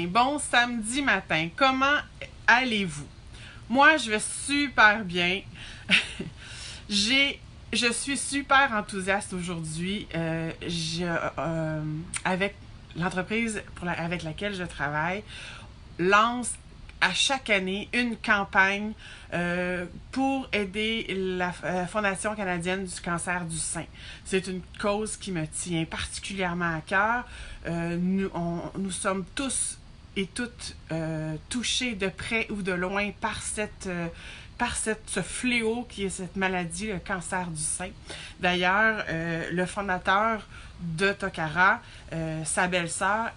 bon samedi matin. Comment allez-vous? Moi, je vais super bien. Je suis super enthousiaste aujourd'hui. Avec l'entreprise avec laquelle je travaille, lance à chaque année une campagne pour aider la Fondation canadienne du cancer du sein. C'est une cause qui me tient particulièrement à cœur. Nous sommes tous et toutes touchés de près ou de loin par ce fléau qui est cette maladie, le cancer du sein. D'ailleurs, le fondateur de Tokara, sa belle-sœur,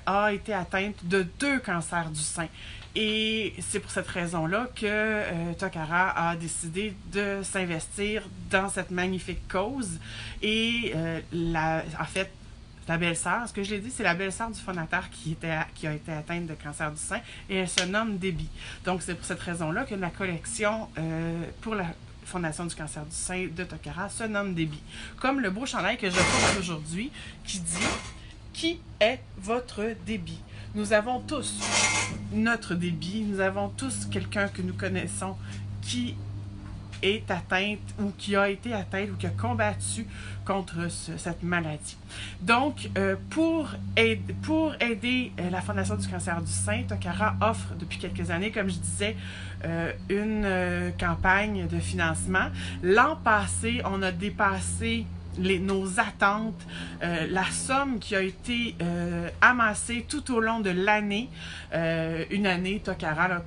a été atteinte de 2 cancers du sein. Et c'est pour cette raison-là que Tokara a décidé de s'investir dans cette magnifique cause. Et en fait, la belle-sœur, ce que je l'ai dit, c'est la belle-sœur du fondateur qui a été atteinte de cancer du sein et elle se nomme Debbie. Donc c'est pour cette raison-là que la collection pour la Fondation du cancer du sein de Tokara se nomme Debbie. Comme le beau chandail que je porte aujourd'hui qui dit « Qui est votre Debbie ?» Nous avons tous notre Debbie, nous avons tous quelqu'un que nous connaissons qui est atteinte ou qui a été atteinte ou qui a combattu contre cette maladie. Donc, pour aider la Fondation du cancer du sein, Tokara offre depuis quelques années, comme je disais, une campagne de financement. L'an passé, on a dépassé nos attentes, la somme qui a été amassée tout au long de l'année. Une année, Tokara là,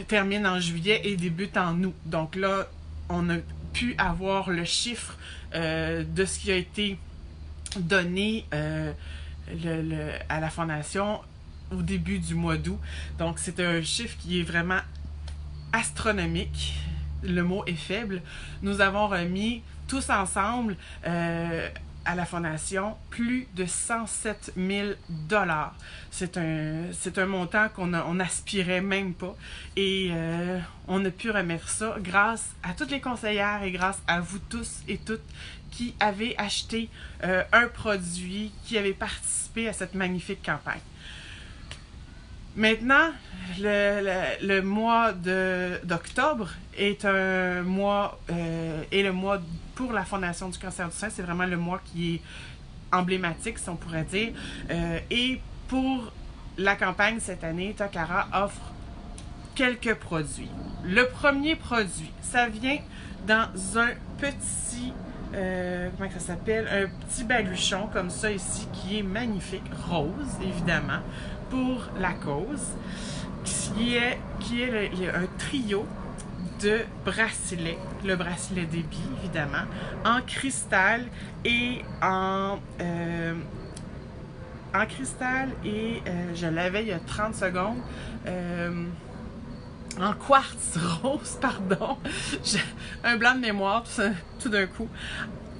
termine en juillet et débute en août. Donc là, on a pu avoir le chiffre de ce qui a été donné à la Fondation au début du mois d'août. Donc c'est un chiffre qui est vraiment astronomique. Le mot est faible. Nous avons remis tous ensemble à la Fondation plus de 107 000 $. C'est un montant qu'on n'aspirait même pas. Et on a pu remettre ça grâce à toutes les conseillères et grâce à vous tous et toutes qui avez acheté un produit, qui avez participé à cette magnifique campagne. Maintenant, le mois d'octobre est le mois pour la Fondation du cancer du sein. C'est vraiment le mois qui est emblématique, si on pourrait dire. Et pour la campagne cette année, Tokara offre quelques produits. Le premier produit, ça vient dans un petit... comment ça s'appelle? Un petit baluchon comme ça ici, qui est magnifique, rose, évidemment, pour la cause, qui est un trio de bracelets, le bracelet Debbie, évidemment, en cristal et je l'avais il y a 30 secondes, en quartz rose, pardon. Un blanc de mémoire tout d'un coup.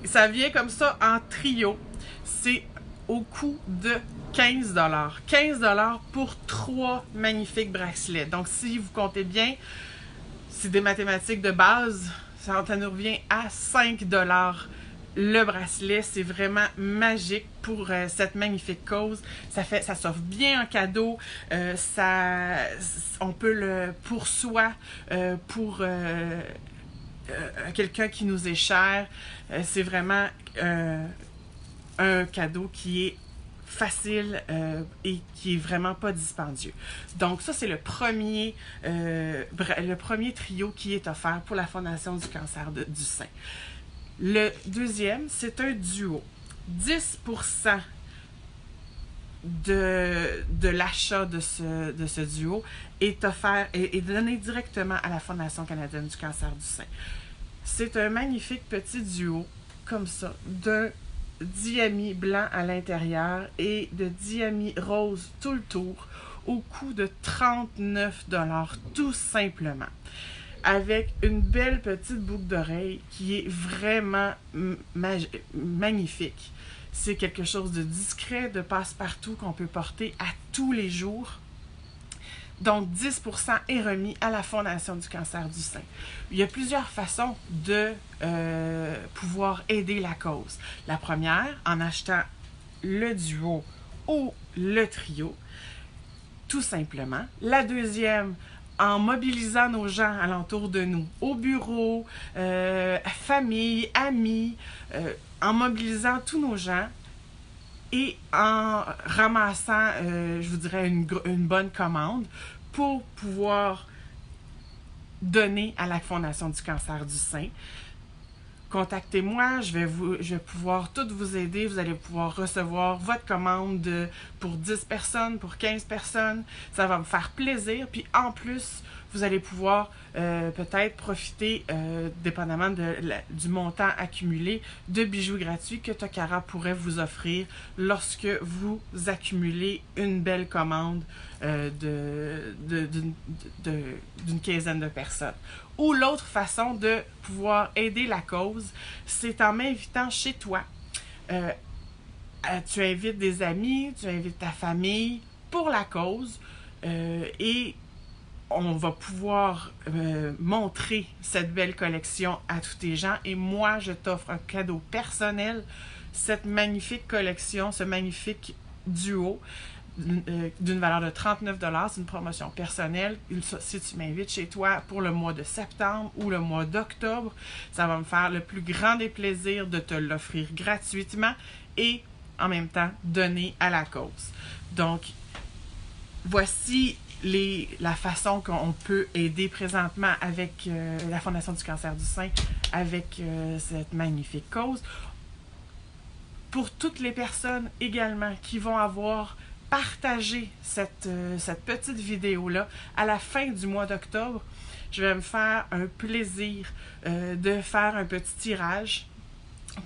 Ça vient comme ça en trio. C'est au coût de 15 $. 15 $ pour 3 magnifiques bracelets. Donc, si vous comptez bien, c'est des mathématiques de base. Ça nous revient à 5 $ le bracelet. C'est vraiment magique pour cette magnifique cause. Ça s'offre bien en cadeau. On peut pour soi, pour quelqu'un qui nous est cher. C'est vraiment un cadeau qui est facile et qui est vraiment pas dispendieux. Donc ça, c'est le premier trio qui est offert pour la Fondation du cancer du sein. Le deuxième, c'est un duo. 10% de l'achat de ce duo est offert et donné directement à la Fondation canadienne du cancer du sein. C'est un magnifique petit duo, comme ça, d'un diamant blanc à l'intérieur et de diamant rose tout le tour, au coût de 39 $, tout simplement. Avec une belle petite boucle d'oreille qui est vraiment magnifique. C'est quelque chose de discret, de passe-partout qu'on peut porter à tous les jours. Donc, 10% est remis à la Fondation du cancer du sein. Il y a plusieurs façons de pouvoir aider la cause. La première, en achetant le duo ou le trio, tout simplement. La deuxième, en mobilisant nos gens alentour de nous, au bureau, famille, amis, en mobilisant tous nos gens et en ramassant, je vous dirais, une bonne commande pour pouvoir donner à la Fondation du cancer du sein. Contactez-moi, je vais pouvoir tout vous aider. Vous allez pouvoir recevoir votre commande pour 10 personnes, pour 15 personnes. Ça va me faire plaisir. Puis en plus, vous allez pouvoir peut-être profiter, dépendamment du montant accumulé, de bijoux gratuits que Tokara pourrait vous offrir lorsque vous accumulez une belle commande d'une quinzaine de personnes. Ou l'autre façon de pouvoir aider la cause, c'est en m'invitant chez toi. Tu invites des amis, tu invites ta famille pour la cause et on va pouvoir montrer cette belle collection à tous tes gens. Et moi, je t'offre un cadeau personnel, cette magnifique collection, ce magnifique duo d'une valeur de 39 $. C'est une promotion personnelle. Si tu m'invites chez toi pour le mois de septembre ou le mois d'octobre, ça va me faire le plus grand des plaisirs de te l'offrir gratuitement et en même temps donner à la cause. Donc, voici la façon qu'on peut aider présentement avec la Fondation du cancer du sein avec cette magnifique cause. Pour toutes les personnes également qui vont avoir partagé cette petite vidéo-là à la fin du mois d'octobre, je vais me faire un plaisir de faire un petit tirage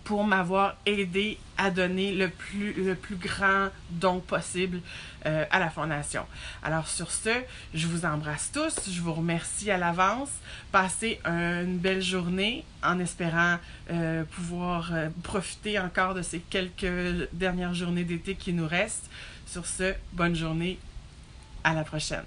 pour m'avoir aidé à donner le plus grand don possible à la Fondation. Alors sur ce, je vous embrasse tous, je vous remercie à l'avance, passez une belle journée en espérant pouvoir profiter encore de ces quelques dernières journées d'été qui nous restent. Sur ce, bonne journée, à la prochaine.